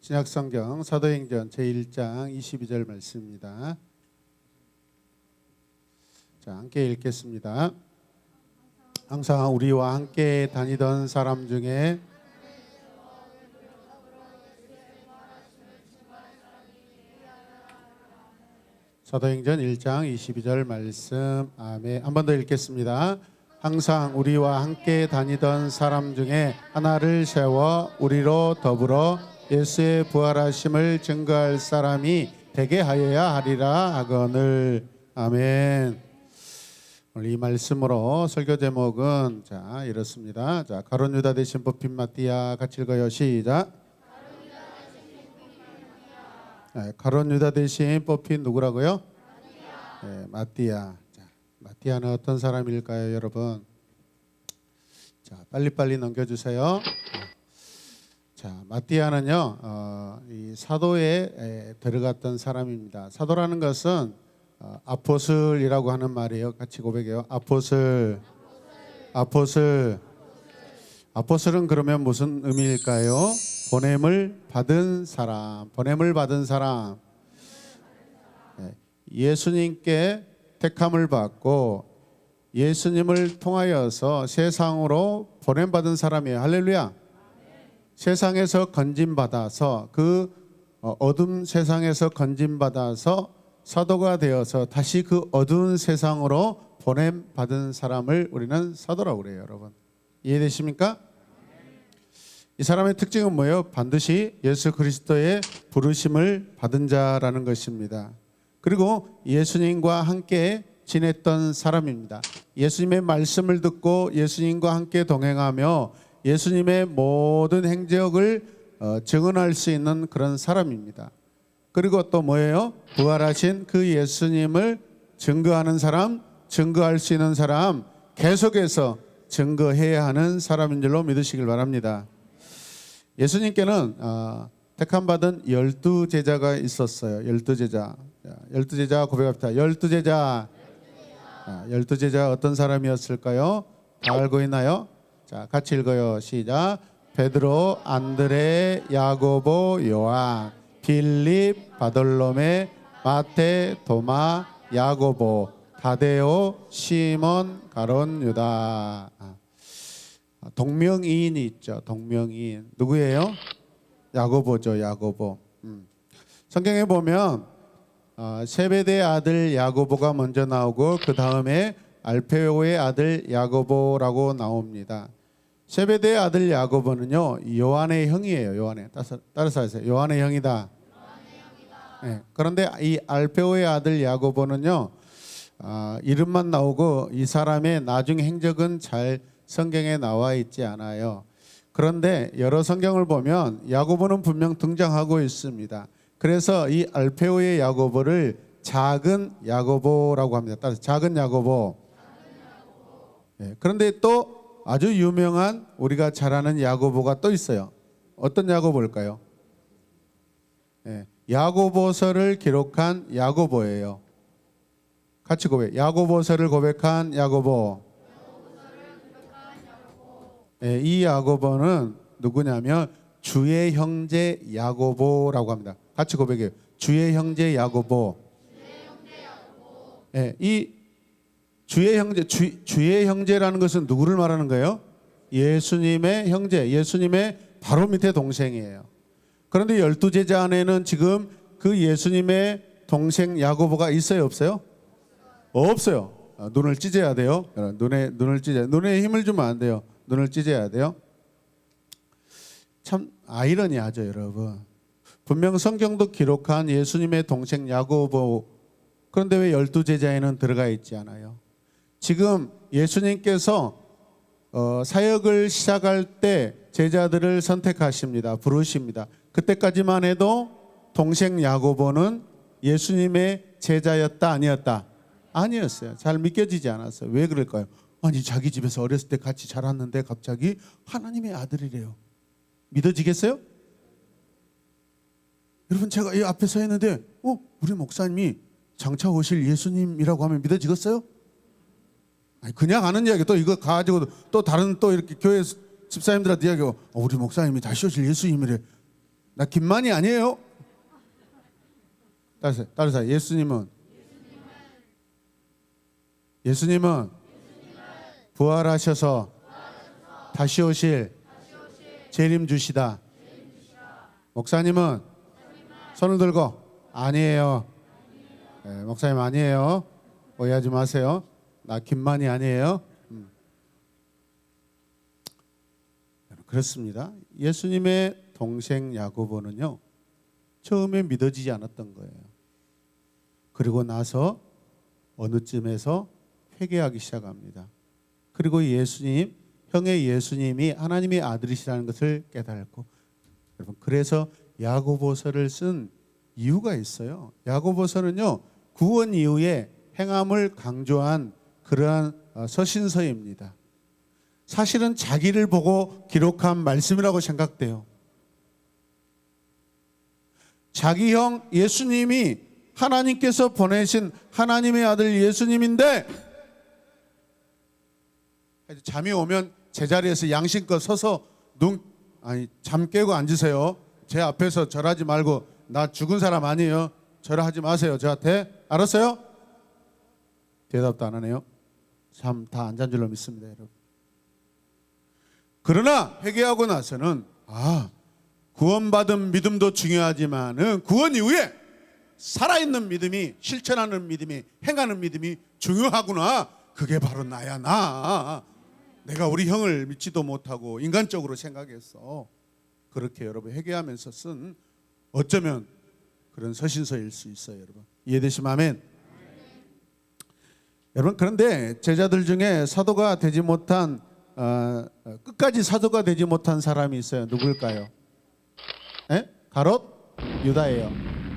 신약성경 사도행전 제1장 22절 말씀입니다. 자, 함께 읽겠습니다. 항상 우리와 함께 다니던 사람 중에 사도행전 1장 22절 말씀. 아멘. 한 번 더 읽겠습니다. 항상 우리와 함께 다니던 사람 중에 하나를 세워 우리로 더불어 예수의 부활하심을 증거할 사람이 되게 하여야 하리라 하거늘. 아멘. 오늘 이 말씀으로 설교 제목은 이렇습니다. 가룟 유다 대신 뽑힌 마띠아. 같이 읽어요. 시작. 가룟 유다 대신 뽑힌 누구라고요? 마띠아. 마띠아는 어떤 사람일까요, 여러분? 빨리빨리 넘겨주세요. 마띠아는요, 이 사도에 들어갔던 사람입니다. 사도라는 것은 아포슬이라고 하는 말이에요. 같이 고백해요. 아포슬. 아포슬은 그러면 무슨 의미일까요? 보냄을 받은 사람. 예수님께 택함을 받고 예수님을 통하여서 세상으로 보냄받은 사람이에요. 할렐루야. 세상에서 건짐받아서 그 어둠 세상에서 건짐받아서 사도가 되어서 다시 그 어두운 세상으로 보냄받은 사람을 우리는 사도라고 그래요. 여러분 이해되십니까? 이 사람의 특징은 뭐예요? 반드시 예수 그리스도의 부르심을 받은 자라는 것입니다. 그리고 예수님과 함께 지냈던 사람입니다. 예수님의 말씀을 듣고 예수님과 함께 동행하며 예수님의 모든 행적을 증언할 수 있는 그런 사람입니다. 그리고 또 뭐예요? 부활하신 그 예수님을 증거하는 사람, 증거할 수 있는 사람, 계속해서 증거해야 하는 사람인 줄로 믿으시길 바랍니다. 예수님께는 택함받은 12제자가 있었어요. 12제자. 12제자 고백합시다. 12제자. 12제자 어떤 사람이었을까요? 다 알고 있나요? 같이 읽어요. 시작. 베드로, 안드레, 야고보, 요한, 빌립, 바돌로메, 마테, 도마, 야고보, 다데오, 시몬, 가룟 유다. 동명이인이 있죠. 동명이인. 누구예요? 야고보죠. 야고보. 성경에 보면 세베대의 아들 야고보가 먼저 나오고 그 다음에 알페오의 아들 야고보라고 나옵니다. 세베대의 아들 야고보는요, 요한의 형이에요. 요한의. 따라서 하세요. 요한의 형이다. 네. 그런데 이 알페오의 아들 야고보는요, 이름만 나오고 이 사람의 나중 행적은 잘 성경에 나와 있지 않아요. 그런데 여러 성경을 보면 야고보는 분명 등장하고 있습니다. 그래서 이 알페오의 야고보를 작은 야고보라고 합니다. 따라서 작은 야고보. 네. 그런데 또 아주 유명한 우리가 잘 아는 야고보가 또 있어요. 어떤 야고보일까요? 네. 야고보서를 기록한 야고보예요. 같이 고백. 야고보서를 고백한 야고보. 네. 이 야고보는 누구냐면 주의 형제 야고보라고 합니다. 같이 고백해요. 주의 형제 야고보. 네. 이 주의 형제, 주의 형제라는 것은 누구를 말하는 거예요? 예수님의 형제, 예수님의 바로 밑에 동생이에요. 그런데 12제자 안에는 지금 그 예수님의 동생 야고보가 있어요, 없어요? 없어요. 눈을 찢어야 돼요. 눈을 찢어야, 눈에 힘을 주면 안 돼요. 눈을 찢어야 돼요. 참 아이러니하죠, 여러분. 분명 성경도 기록한 예수님의 동생 야고보, 그런데 왜 12제자에는 들어가 있지 않아요? 지금 예수님께서 사역을 시작할 때 제자들을 선택하십니다. 부르십니다. 그때까지만 해도 동생 야고보는 예수님의 제자였다, 아니었다? 아니었어요. 잘 믿겨지지 않았어요. 왜 그럴까요? 아니 자기 집에서 어렸을 때 같이 자랐는데 갑자기 하나님의 아들이래요. 믿어지겠어요? 여러분 제가 이 앞에 서 있는데 우리 목사님이 장차 오실 예수님이라고 하면 믿어지겠어요? 아니, 그냥 하는 이야기 또 이거 가지고 또 다른 또 이렇게 교회 집사님들한테 이야기하고 우리 목사님이 다시 오실 예수님이래. 나 김만희 아니에요. 따라서 예수님은 부활하셔서 다시 오실 재림 주시다. 목사님은 손을 들고 아니에요. 네, 목사님 아니에요. 오해하지 마세요. 나 김만희 아니에요. 그렇습니다. 예수님의 동생 야고보는요, 처음에 믿어지지 않았던 거예요. 그리고 나서 어느 쯤에서 회개하기 시작합니다. 그리고 형의 예수님이 하나님의 아들이시라는 것을 깨달고, 여러분, 그래서 야고보서를 쓴 이유가 있어요. 야고보서는요, 구원 이후에 행함을 강조한 그러한 서신서입니다. 사실은 자기를 보고 기록한 말씀이라고 생각돼요. 자기 형 예수님이 하나님께서 보내신 하나님의 아들 예수님인데, 잠이 오면 제자리에서 양심껏 서서 잠 깨고 앉으세요. 제 앞에서 절하지 말고, 나 죽은 사람 아니에요. 절하지 마세요. 저한테. 알았어요? 대답도 안 하네요. 참 다 앉은 줄로 믿습니다, 여러분. 그러나 회개하고 나서는 구원받은 믿음도 중요하지만은 구원 이후에 살아있는 믿음이, 실천하는 믿음이, 행하는 믿음이 중요하구나. 그게 바로 나야. 내가 우리 형을 믿지도 못하고 인간적으로 생각했어. 그렇게 여러분 회개하면서 쓴 어쩌면 그런 서신서일 수 있어요. 여러분 이해되시면 아멘. 여러분, 그런데 제자들 중에 사도가 되지 못한 끝까지 사도가 되지 못한 사람이 있어요. 누굴까요? 가롯 유다예요.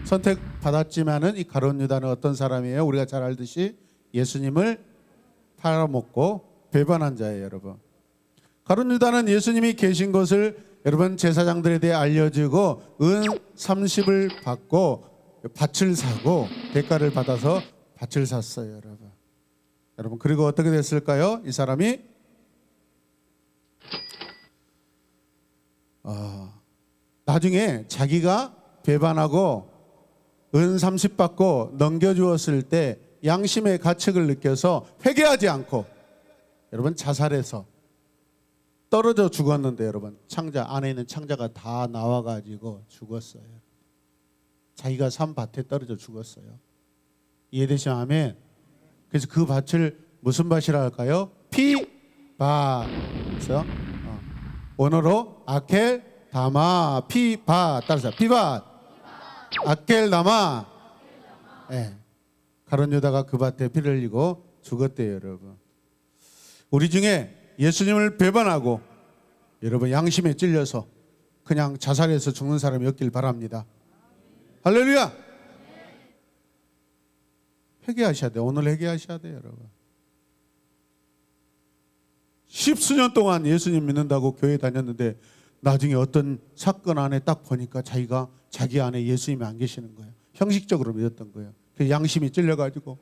선택받았지만은 이 가롯 유다는 어떤 사람이에요? 우리가 잘 알듯이 예수님을 팔아먹고 배반한 자예요, 여러분. 가롯 유다는 예수님이 계신 것을 여러분 제사장들에 대해 알려주고 은 30을 받고 밭을 사고 대가를 받아서 밭을 샀어요, 여러분. 여러분, 그리고 어떻게 됐을까요? 이 사람이 나중에 자기가 배반하고 은 30 받고 넘겨주었을 때 양심의 가책을 느껴서 회개하지 않고 여러분 자살해서 떨어져 죽었는데, 여러분 창자 안에 있는 창자가 다 나와가지고 죽었어요. 자기가 산 밭에 떨어져 죽었어요. 이해되시면 아멘. 그래서 그 밭을 무슨 밭이라 할까요? 피밭. 그래서 원어로 아켈 다마 피밭. 따라서 피밭. 아켈 다마. 네. 가룟 유다가 그 밭에 피를 흘리고 죽었대요, 여러분. 우리 중에 예수님을 배반하고 여러분 양심에 찔려서 그냥 자살해서 죽는 사람이 없길 바랍니다. 할렐루야. 회개하셔야 돼요. 오늘 회개하셔야 돼요, 여러분. 십수년 동안 예수님 믿는다고 교회 다녔는데 나중에 어떤 사건 안에 딱 보니까 자기 안에 예수님이 안 계시는 거예요. 형식적으로 믿었던 거예요. 그 양심이 찔려가지고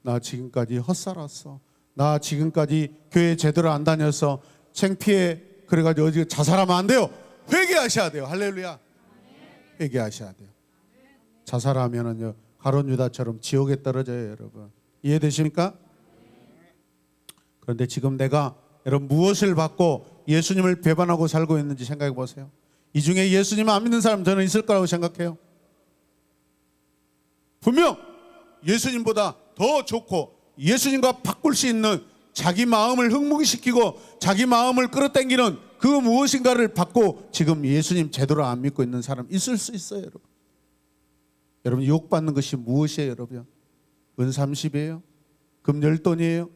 나 지금까지 헛살았어. 나 지금까지 교회 제대로 안 다녀서 창피해. 그래가지고 어디 자살하면 안 돼요. 회개하셔야 돼요. 할렐루야. 회개하셔야 돼요. 자살하면은요 가룟 유다처럼 지옥에 떨어져요, 여러분. 이해되십니까? 그런데 지금 내가 여러분 무엇을 받고 예수님을 배반하고 살고 있는지 생각해 보세요. 이 중에 예수님 안 믿는 사람 저는 있을 거라고 생각해요. 분명 예수님보다 더 좋고 예수님과 바꿀 수 있는 자기 마음을 흥분시키고 자기 마음을 끌어당기는 그 무엇인가를 받고 지금 예수님 제대로 안 믿고 있는 사람 있을 수 있어요, 여러분. 여러분 유혹받는 것이 무엇이에요, 여러분? 은 30이에요? 금 10돈이에요?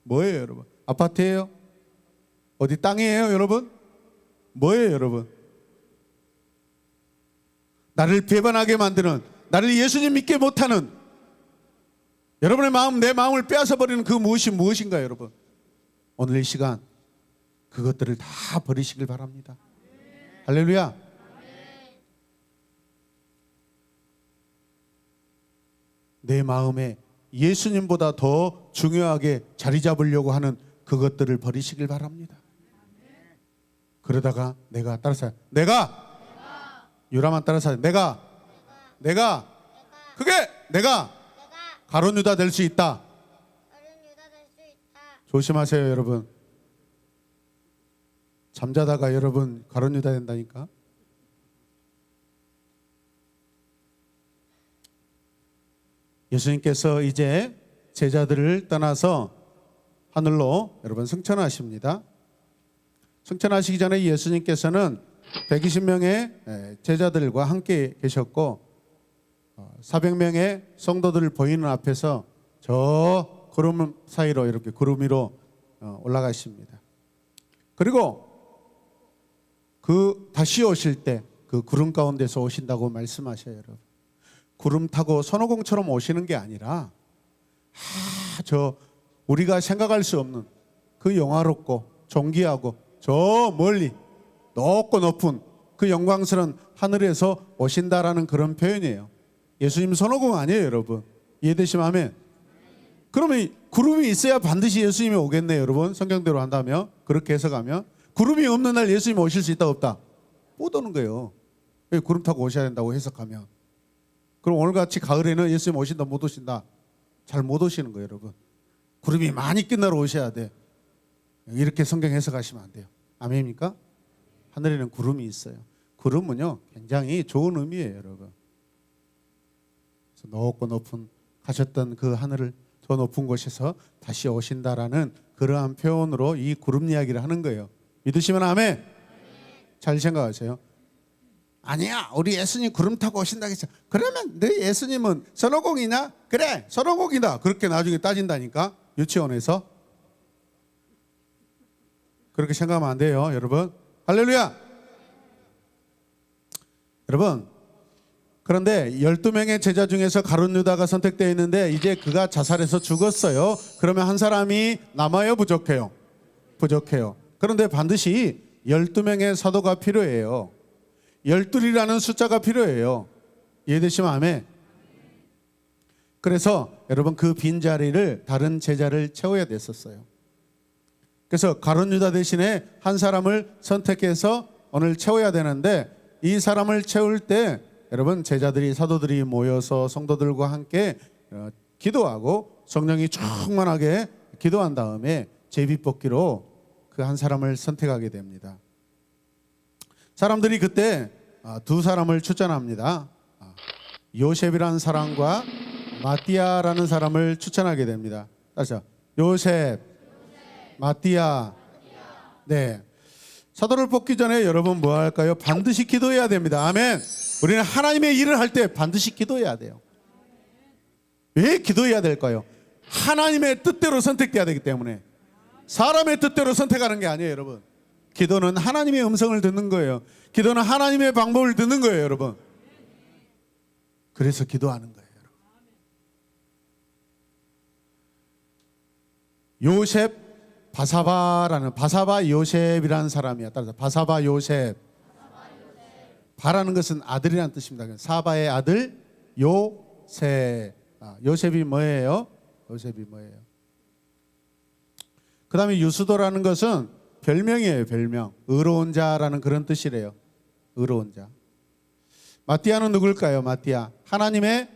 뭐예요, 여러분? 아파트예요? 어디 땅이에요, 여러분? 뭐예요, 여러분? 나를 배반하게 만드는, 나를 예수님 믿게 못하는 여러분의 마음, 내 마음을 빼앗아 버리는 그 무엇이 무엇인가요, 여러분? 오늘 이 시간 그것들을 다 버리시길 바랍니다. 할렐루야. 내 마음에 예수님보다 더 중요하게 자리 잡으려고 하는 그것들을 버리시길 바랍니다. 그러다가 내가 유라만 따라서 내가 그게 내가 가룟 유다 될 수 있다. 조심하세요, 여러분. 잠자다가 여러분 가룟 유다 된다니까. 예수님께서 이제 제자들을 떠나서 하늘로 여러분 승천하십니다. 승천하시기 전에 예수님께서는 120명의 제자들과 함께 계셨고 400명의 성도들을 보이는 앞에서 저 구름 사이로 이렇게 구름 위로 올라가십니다. 그리고 그 다시 오실 때 그 구름 가운데서 오신다고 말씀하셔요, 여러분. 구름 타고 손오공처럼 오시는 게 아니라 저 우리가 생각할 수 없는 그 영화롭고 존귀하고 저 멀리 높고 높은 그 영광스러운 하늘에서 오신다라는 그런 표현이에요. 예수님 손오공 아니에요, 여러분. 이해되시면 아멘. 그러면 구름이 있어야 반드시 예수님이 오겠네요, 여러분. 성경대로 한다면, 그렇게 해석하면. 구름이 없는 날 예수님이 오실 수 있다 없다? 못 오는 거예요. 구름 타고 오셔야 된다고 해석하면. 그럼 오늘같이 가을에는 예수님 오신다 못 오신다? 잘 못 오시는 거예요, 여러분. 구름이 많이 끝나러 오셔야 돼. 이렇게 성경 해석하시면 안 돼요. 아멘입니까? 하늘에는 구름이 있어요. 구름은요 굉장히 좋은 의미예요, 여러분. 그래서 높고 높은 가셨던 그 하늘을 더 높은 곳에서 다시 오신다라는 그러한 표현으로 이 구름 이야기를 하는 거예요. 믿으시면 아멘. 잘 생각하세요. 아니야, 우리 예수님 구름 타고 오신다 했어. 그러면 너 예수님은 손오공이냐? 그래, 손오공이다. 그렇게 나중에 따진다니까, 유치원에서. 그렇게 생각하면 안 돼요, 여러분. 할렐루야. 여러분, 그런데 12명의 제자 중에서 가룟 유다가 선택되어 있는데 이제 그가 자살해서 죽었어요. 그러면 한 사람이 남아요, 부족해요? 부족해요. 그런데 반드시 12명의 사도가 필요해요. 12이라는 숫자가 필요해요. 이해되시면 아멘. 그래서 여러분 그 빈자리를 다른 제자를 채워야 됐었어요. 그래서 가룟 유다 대신에 한 사람을 선택해서 오늘 채워야 되는데, 이 사람을 채울 때 여러분 제자들이 사도들이 모여서 성도들과 함께 기도하고 성령이 충만하게 기도한 다음에 제비뽑기로 그 한 사람을 선택하게 됩니다. 사람들이 그때 두 사람을 추천합니다. 요셉이라는 사람과 마띠아라는 사람을 추천하게 됩니다. 다시 요셉, 마띠아. 네. 사도를 뽑기 전에 여러분 뭐 할까요? 반드시 기도해야 됩니다. 아멘. 우리는 하나님의 일을 할 때 반드시 기도해야 돼요. 왜 기도해야 될까요? 하나님의 뜻대로 선택돼야 되기 때문에. 사람의 뜻대로 선택하는 게 아니에요, 여러분. 기도는 하나님의 음성을 듣는 거예요. 기도는 하나님의 방법을 듣는 거예요, 여러분. 그래서 기도하는 거예요, 여러분. 요셉 바사바 요셉이라는 사람이야. 따라서 바사바 요셉. 바라는 것은 아들이라는 뜻입니다. 사바의 아들 요셉. 요셉이 뭐예요? 요셉이 뭐예요? 그 다음에 유스도라는 것은 별명이에요, 별명. 의로운 자라는 그런 뜻이래요. 의로운 자. 마띠아는 누굴까요? 마띠아. 하나님의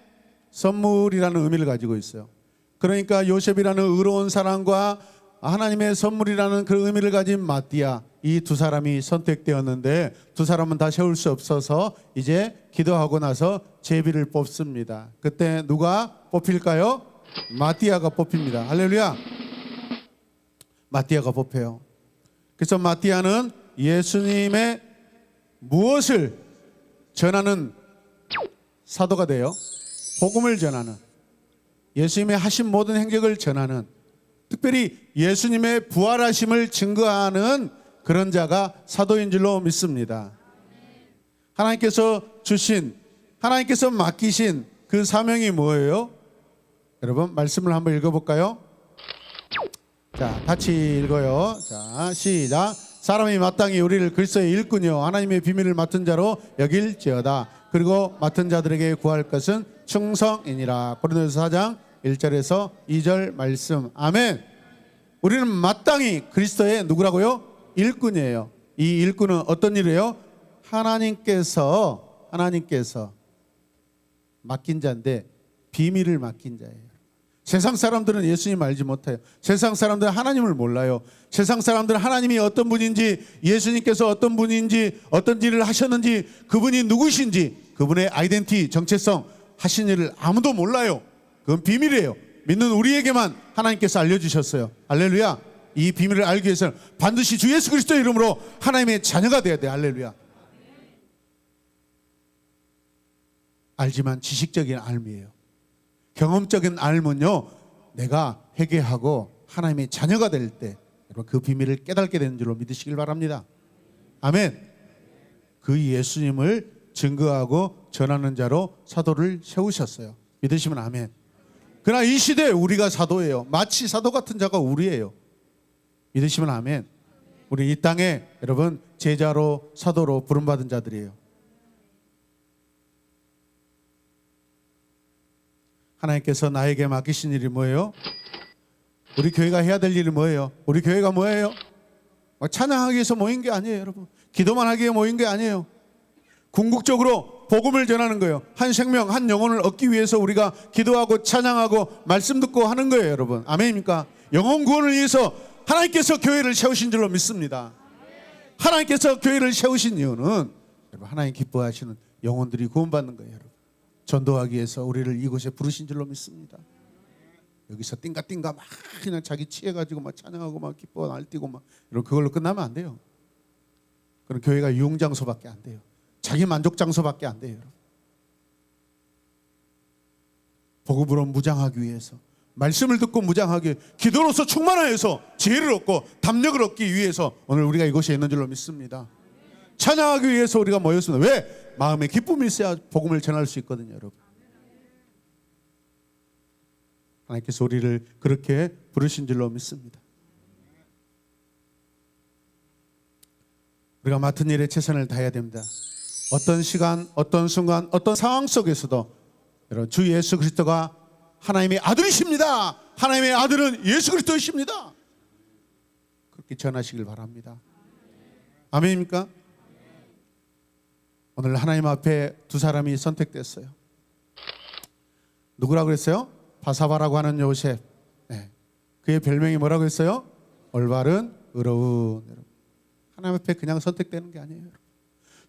선물이라는 의미를 가지고 있어요. 그러니까 요셉이라는 의로운 사람과 하나님의 선물이라는 그 의미를 가진 마띠아, 이 두 사람이 선택되었는데 두 사람은 다 세울 수 없어서 이제 기도하고 나서 제비를 뽑습니다. 그때 누가 뽑힐까요? 마띠아가 뽑힙니다. 할렐루야. 마띠아가 뽑혀요. 그래서 마띠아는 예수님의 무엇을 전하는 사도가 돼요? 복음을 전하는, 예수님의 하신 모든 행적을 전하는, 특별히 예수님의 부활하심을 증거하는 그런 자가 사도인 줄로 믿습니다. 하나님께서 주신, 하나님께서 맡기신 그 사명이 뭐예요? 여러분 말씀을 한번 읽어볼까요? 자, 같이 읽어요. 자, 시작. 사람이 마땅히 우리를 그리스도의 일꾼이요 하나님의 비밀을 맡은 자로 여길지어다. 그리고 맡은 자들에게 구할 것은 충성이니라. 고린도서 4장 1절에서 2절 말씀. 아멘. 우리는 마땅히 그리스도의 누구라고요? 일꾼이에요. 이 일꾼은 어떤 일이에요? 하나님께서 하나님께서 맡긴 자인데 비밀을 맡긴 자예요. 세상 사람들은 예수님 알지 못해요. 세상 사람들은 하나님을 몰라요. 세상 사람들은 하나님이 어떤 분인지, 예수님께서 어떤 분인지, 어떤 일을 하셨는지, 그분이 누구신지, 그분의 아이덴티티, 정체성, 하신 일을 아무도 몰라요. 그건 비밀이에요. 믿는 우리에게만 하나님께서 알려주셨어요. 할렐루야. 이 비밀을 알기 위해서는 반드시 주 예수 그리스도의 이름으로 하나님의 자녀가 되어야 돼요. 할렐루야. 알지만 지식적인 알미예요. 경험적인 알면요, 내가 회개하고 하나님의 자녀가 될 때 여러분 그 비밀을 깨닫게 되는 줄로 믿으시길 바랍니다. 아멘. 그 예수님을 증거하고 전하는 자로 사도를 세우셨어요. 믿으시면 아멘. 그러나 이 시대에 우리가 사도예요. 마치 사도 같은 자가 우리예요. 믿으시면 아멘. 우리 이 땅에 여러분 제자로 사도로 부름받은 자들이에요. 하나님께서 나에게 맡기신 일이 뭐예요? 우리 교회가 해야 될 일이 뭐예요? 우리 교회가 뭐예요? 찬양하기 위해서 모인 게 아니에요, 여러분. 기도만 하기 위해 모인 게 아니에요. 궁극적으로 복음을 전하는 거예요. 한 생명, 한 영혼을 얻기 위해서 우리가 기도하고 찬양하고 말씀 듣고 하는 거예요, 여러분. 아멘입니까? 영혼 구원을 위해서 하나님께서 교회를 세우신 줄로 믿습니다. 하나님께서 교회를 세우신 이유는 여러분 하나님 기뻐하시는 영혼들이 구원받는 거예요, 여러분. 전도하기 위해서 우리를 이곳에 부르신 줄로 믿습니다. 여기서 띵가띵가 막 그냥 자기 취해가지고 막 찬양하고 막 기뻐 날뛰고 막 이런 그걸로 끝나면 안 돼요. 그럼 교회가 유흥장소밖에 안 돼요. 자기 만족 장소밖에 안 돼요. 복음으로 무장하기 위해서, 말씀을 듣고 무장하기 위해, 기도로서 충만하여서 지혜를 얻고 담력을 얻기 위해서 오늘 우리가 이곳에 있는 줄로 믿습니다. 찬양하기 위해서 우리가 모였습니다. 왜? 마음에 기쁨이 있어야 복음을 전할 수 있거든요, 여러분. 하나님께서 우리를 그렇게 부르신 줄로 믿습니다. 우리가 맡은 일에 최선을 다해야 됩니다. 어떤 시간, 어떤 순간, 어떤 상황 속에서도 여러분 주 예수 그리스도가 하나님의 아들이십니다. 하나님의 아들은 예수 그리스도이십니다. 그렇게 전하시길 바랍니다. 아멘입니까? 오늘 하나님 앞에 두 사람이 선택됐어요. 누구라고 그랬어요? 바사바라고 하는 요셉. 네. 그의 별명이 뭐라고 했어요? 올바른 의로운. 하나님 앞에 그냥 선택되는 게 아니에요.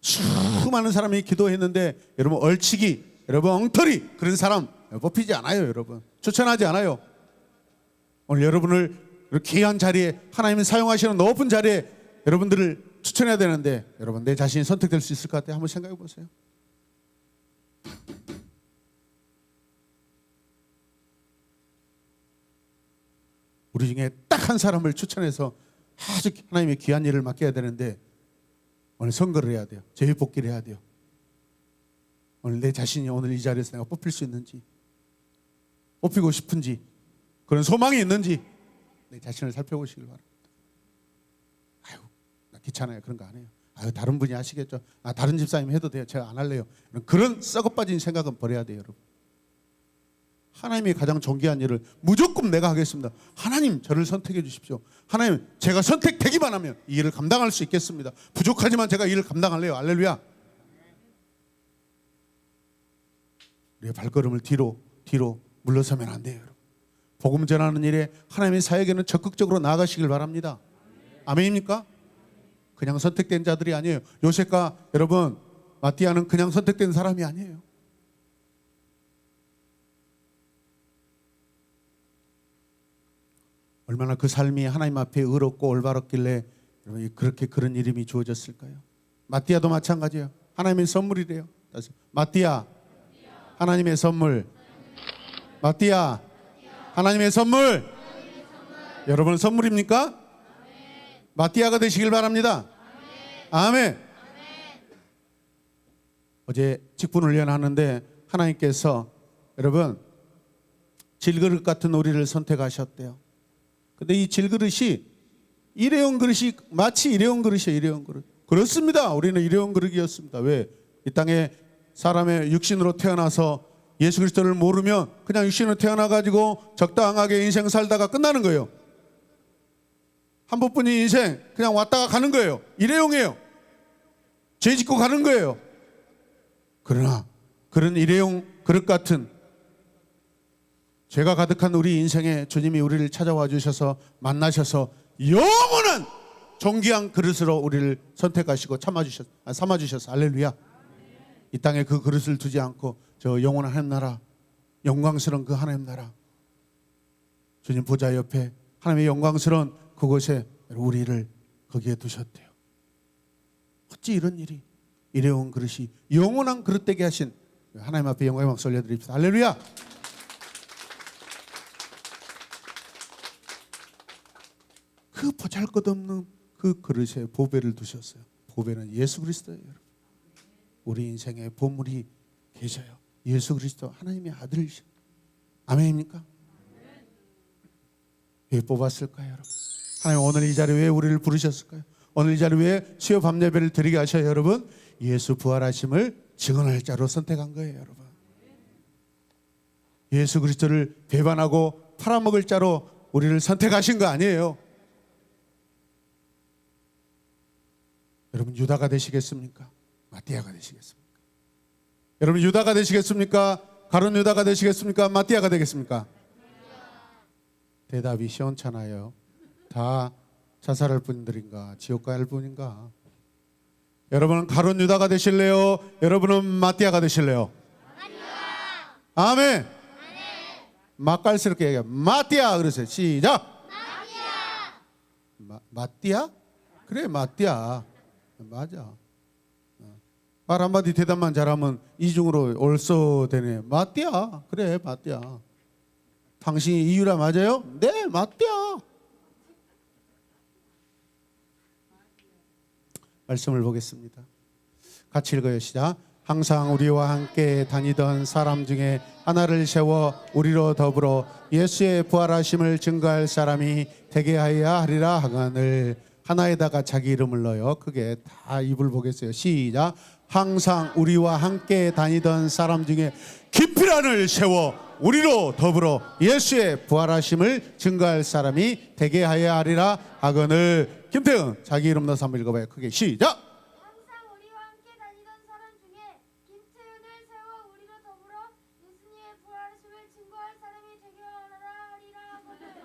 수많은 사람이 기도했는데 여러분 얼치기, 여러분 엉터리 그런 사람 뽑히지 않아요. 여러분 추천하지 않아요. 오늘 여러분을 귀한 자리에 하나님이 사용하시는 높은 자리에 여러분들을 추천해야 되는데 여러분 내 자신이 선택될 수 있을 것 같아요. 한번 생각해 보세요. 우리 중에 딱 한 사람을 추천해서 아주 하나님의 귀한 일을 맡겨야 되는데 오늘 선거를 해야 돼요. 재회복귀를 해야 돼요. 오늘 내 자신이 오늘 이 자리에서 내가 뽑힐 수 있는지, 뽑히고 싶은지, 그런 소망이 있는지 내 자신을 살펴보시길 바랍니다. 아유, 나 귀찮아요. 그런 거 안 해요. 아유, 다른 분이 하시겠죠. 아, 다른 집사님 해도 돼요. 제가 안 할래요. 그런 썩어 빠진 생각은 버려야 돼요, 여러분. 하나님이 가장 존귀한 일을 무조건 내가 하겠습니다. 하나님 저를 선택해 주십시오. 하나님 제가 선택되기만 하면 이 일을 감당할 수 있겠습니다. 부족하지만 제가 이 일을 감당할래요. 할렐루야. 우리의 발걸음을 뒤로 물러서면 안 돼요. 여러분. 복음 전하는 일에 하나님의 사역에는 적극적으로 나아가시길 바랍니다. 아멘입니까? 그냥 선택된 자들이 아니에요. 요셉과 여러분 마띠아는 그냥 선택된 사람이 아니에요. 얼마나 그 삶이 하나님 앞에 의롭고 올바랐길래 그렇게 그런 이름이 주어졌을까요? 마띠아도 마찬가지예요. 하나님의 선물이래요. 마띠아, 하나님의 선물. 마띠아, 하나님의 선물. 여러분은 선물입니까? 마띠아가 되시길 바랍니다. 아멘. 어제 직분훈련 하는데 하나님께서 여러분 질그릇 같은 우리를 선택하셨대요. 근데 이 질그릇이 일회용 그릇이 마치 일회용 그릇이에요. 일회용 그릇. 그렇습니다. 우리는 일회용 그릇이었습니다. 왜? 이 땅에 사람의 육신으로 태어나서 예수 그리스도를 모르면 그냥 육신으로 태어나가지고 적당하게 인생 살다가 끝나는 거예요. 한 번뿐인 인생 그냥 왔다가 가는 거예요. 일회용이에요. 죄 짓고 가는 거예요. 그러나 그런 일회용 그릇 같은 죄가 가득한 우리 인생에 주님이 우리를 찾아와 주셔서 만나셔서 영원한 존귀한 그릇으로 우리를 선택하시고 삼아주셔서 할렐루야. 이 땅에 그 그릇을 두지 않고 저 영원한 하나님 나라, 영광스러운 그 하나님 나라, 주님 보좌 옆에 하나님의 영광스러운 그곳에 우리를 거기에 두셨대요. 어찌 이런 일이, 일회용 그릇이 영원한 그릇 되게 하신 하나님 앞에 영광의 박수 올려드립시다. 할렐루야. 그 보잘것없는 그 그릇에 보배를 두셨어요. 보배는 예수 그리스도예요. 여러분. 우리 인생에 보물이 계셔요. 예수 그리스도 하나님의 아들이셔. 아멘입니까? 왜 뽑았을까요, 여러분? 하나님 오늘 이 자리에 왜 우리를 부르셨을까요? 오늘 이 자리에 왜 수요 밤 예배를 드리게 하셔요, 여러분? 예수 부활하심을 증언할 자로 선택한 거예요, 여러분. 예수 그리스도를 배반하고 팔아먹을 자로 우리를 선택하신 거 아니에요. 여러분 유다가 되시겠습니까? 마띠아가 되시겠습니까? 여러분 유다가 되시겠습니까? 가룟 유다가 되시겠습니까? 마띠아가 되겠습니까? 대답이 시원찮아요. 다 자살할 분들인가 지옥 갈 분인가? 여러분은 가룟 유다가 되실래요? 여러분은 마띠아가 되실래요? 아멘. 맛깔스럽게 얘기해. 마띠아 그러세요. 시작. 마띠아? 그래 마띠아. 맞아. 말 한마디 대답만 잘하면 이중으로 옳소 되네. 마띠아. 그래 마띠아. 당신이 이유라 맞아요? 네 마띠아. 말씀을 보겠습니다. 같이 읽어요. 시작. 항상 우리와 함께 다니던 사람 중에 하나를 세워 우리로 더불어 예수의 부활하심을 증거할 사람이 되게 하여야 하리라 하거늘. 하나에다가 자기 이름을 넣어요. 크게 다 입을 보겠어요. 시작. 항상 우리와 함께 다니던 사람 중에 기필한을 세워 우리로 더불어 예수의 부활하심을 증거할 사람이 되게 하여야 하리라 하거늘. 김태은 자기 이름 넣어서 한번 읽어봐요. 크게 시작. 항상 우리와 함께 다니던 사람 중에 김태윤을 세워 우리로 더불어 예수님의 부활하심을 증거할 사람이 되게 하리라 하거늘.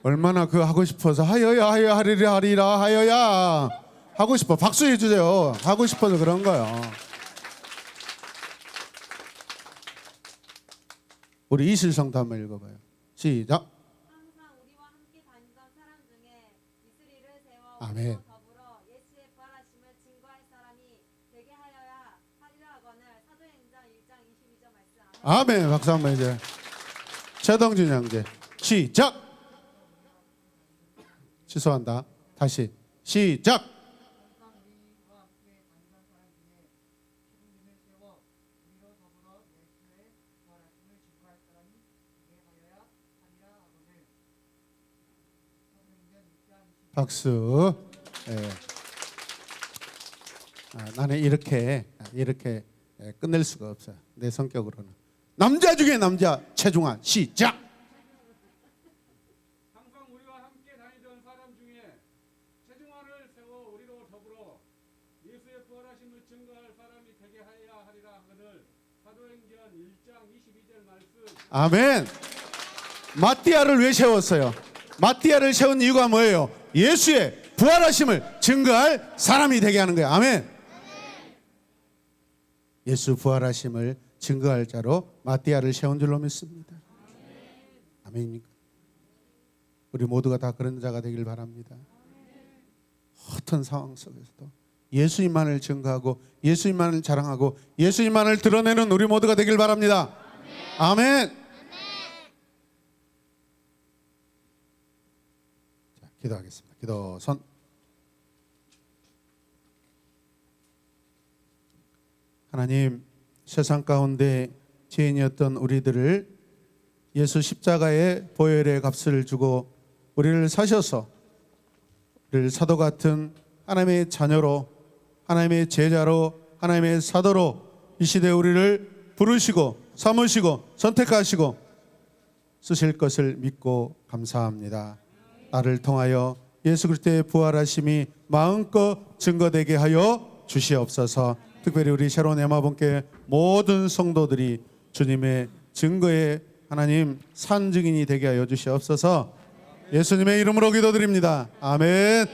얼마나 그 하고 싶어서 하여야 하여야 하리라 하리라 하여야 하고 싶어. 박수 해주세요. 하고 싶어서 그런 거예요. 우리 이슬성도 한번 읽어봐요. 시작. 항상 우리와 함께 다니던 사람 중에 이스리를 세워 아멘. 우리로 더불어 예수의 부활하심을 증거할 사람이 되게 하여야 하리라 하거늘. 사도행전 1장 22절 말씀. 아멘. 박수 한번 해줘요. 최동준 형제 시작. 취소한다. 다시 시작. 박수. 예. 나는 이렇게 끝낼 수가 없어요. 내 성격으로는. 남자 중에 남자 최종환 시작. 항상 우리와 함께 다니던 사람 중에 최중환을 세워 우리로 더불어 예수의 부활하심을 증거할 사람이 되게 하여야 하리라 하거늘. 사도행전 1장 22절 말씀. 아멘. 마띠아를 왜 세웠어요? 마띠아를 세운 이유가 뭐예요? 예수의 부활하심을 증거할 사람이 되게 하는 거예요. 아멘. 예수 부활하심을 증거할 자로 마띠아를 세운 줄로 믿습니다. 아멘입니까? 우리 모두가 다 그런 자가 되길 바랍니다. 어떤 상황 속에서도 예수님만을 증거하고 예수님만을 자랑하고 예수님만을 드러내는 우리 모두가 되길 바랍니다. 아멘. 자, 기도하겠습니다. 기도선. 하나님, 세상 가운데 죄인이었던 우리들을 예수 십자가의 보혈의 값을 주고 우리를 사셔서 우리를 사도 같은 하나님의 자녀로, 하나님의 제자로, 하나님의 사도로 이 시대에 우리를 부르시고 삼으시고 선택하시고 쓰실 것을 믿고 감사합니다. 나를 통하여 예수 그리스도의 부활하심이 마음껏 증거되게 하여 주시옵소서. 특별히 우리 새로운 에마본교회 모든 성도들이 주님의 증거의 하나님 산 증인이 되게 하여 주시옵소서. 예수님의 이름으로 기도드립니다. 아멘.